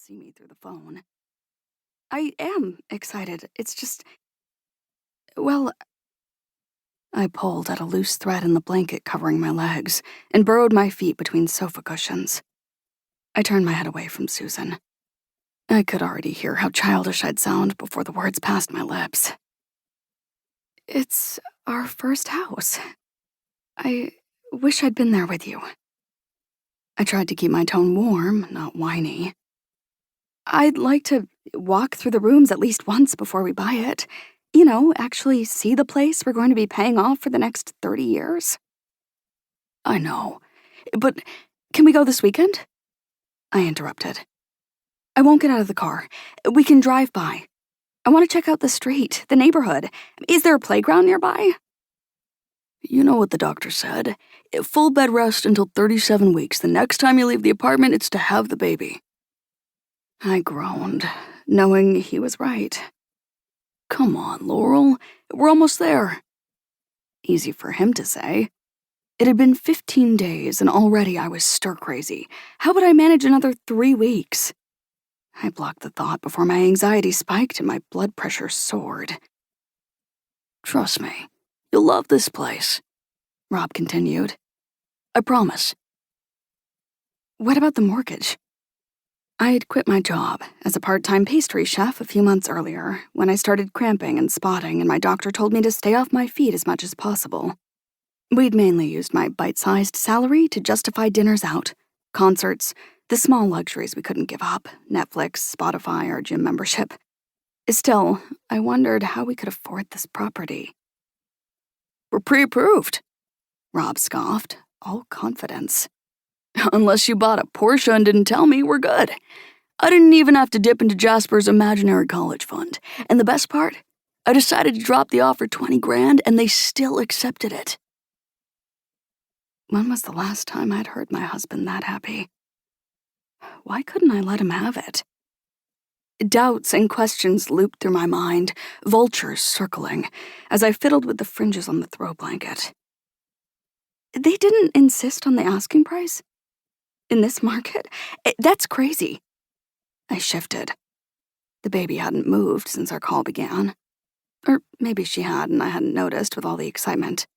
see me through the phone. I am excited. It's just, well, I pulled at a loose thread in the blanket covering my legs and burrowed my feet between sofa cushions. I turned my head away from Susan. I could already hear how childish I'd sound before the words passed my lips. It's our first house. I wish I'd been there with you. I tried to keep my tone warm, not whiny. I'd like to walk through the rooms at least once before we buy it. Actually see the place we're going to be paying off for the next 30 years. I know, but can we go this weekend? I interrupted. I won't get out of the car. We can drive by. I want to check out the street, the neighborhood. Is there a playground nearby? You know what the doctor said. Full bed rest until 37 weeks. The next time you leave the apartment, it's to have the baby. I groaned, knowing he was right. Come on, Laurel. We're almost there. Easy for him to say. It had been 15 days, and already I was stir-crazy. How would I manage another 3 weeks? I blocked the thought before my anxiety spiked and my blood pressure soared. Trust me, you'll love this place, Rob continued. I promise. What about the mortgage? I had quit my job as a part-time pastry chef a few months earlier when I started cramping and spotting, and my doctor told me to stay off my feet as much as possible. We'd mainly used my bite-sized salary to justify dinners out, concerts, the small luxuries we couldn't give up, Netflix, Spotify, or gym membership. Still, I wondered how we could afford this property. We're pre-approved, Rob scoffed, all confidence. Unless you bought a Porsche and didn't tell me, we're good. I didn't even have to dip into Jasper's imaginary college fund. And the best part? I decided to drop the offer $20,000 and they still accepted it. When was the last time I'd heard my husband that happy? Why couldn't I let him have it? Doubts and questions looped through my mind, vultures circling, as I fiddled with the fringes on the throw blanket. They didn't insist on the asking price? In this market? That's crazy. I shifted. The baby hadn't moved since our call began. Or maybe she had and I hadn't noticed with all the excitement.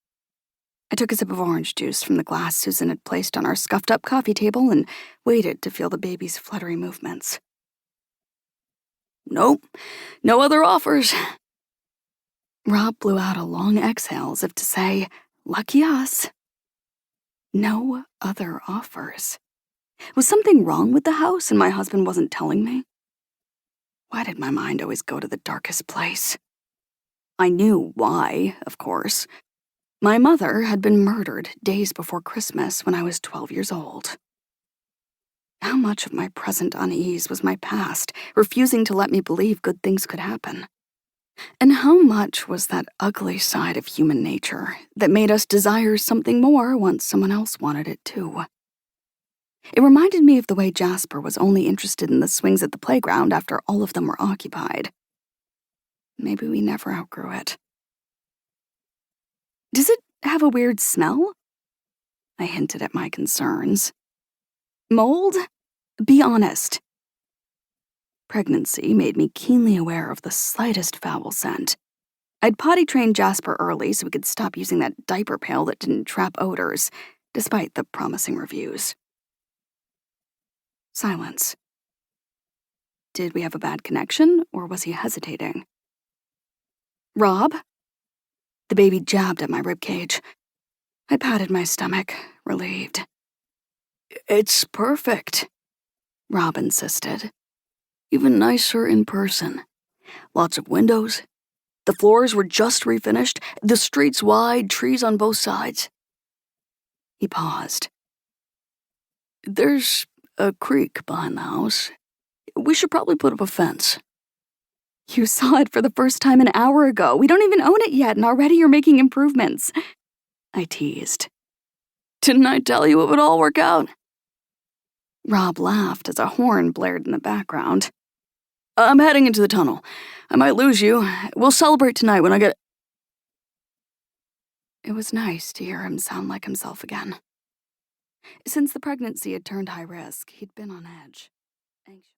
I took a sip of orange juice from the glass Susan had placed on our scuffed-up coffee table and waited to feel the baby's fluttery movements. Nope, no other offers. Rob blew out a long exhale as if to say, lucky us. No other offers. Was something wrong with the house and my husband wasn't telling me? Why did my mind always go to the darkest place? I knew why, of course. My mother had been murdered days before Christmas when I was 12 years old. How much of my present unease was my past, refusing to let me believe good things could happen? And how much was that ugly side of human nature that made us desire something more once someone else wanted it too? It reminded me of the way Jasper was only interested in the swings at the playground after all of them were occupied. Maybe we never outgrew it. Does it have a weird smell? I hinted at my concerns. Mold? Be honest. Pregnancy made me keenly aware of the slightest foul scent. I'd potty-trained Jasper early so we could stop using that diaper pail that didn't trap odors, despite the promising reviews. Silence. Did we have a bad connection, or was he hesitating? Rob? The baby jabbed at my ribcage. I patted my stomach, relieved. It's perfect, Rob insisted. Even nicer in person. Lots of windows. The floors were just refinished, the streets wide, trees on both sides. He paused. There's a creek behind the house. We should probably put up a fence. You saw it for the first time an hour ago. We don't even own it yet, and already you're making improvements. I teased. Didn't I tell you it would all work out? Rob laughed as a horn blared in the background. I'm heading into the tunnel. I might lose you. We'll celebrate tonight when I get... It was nice to hear him sound like himself again. Since the pregnancy had turned high risk, he'd been on edge. Anxious.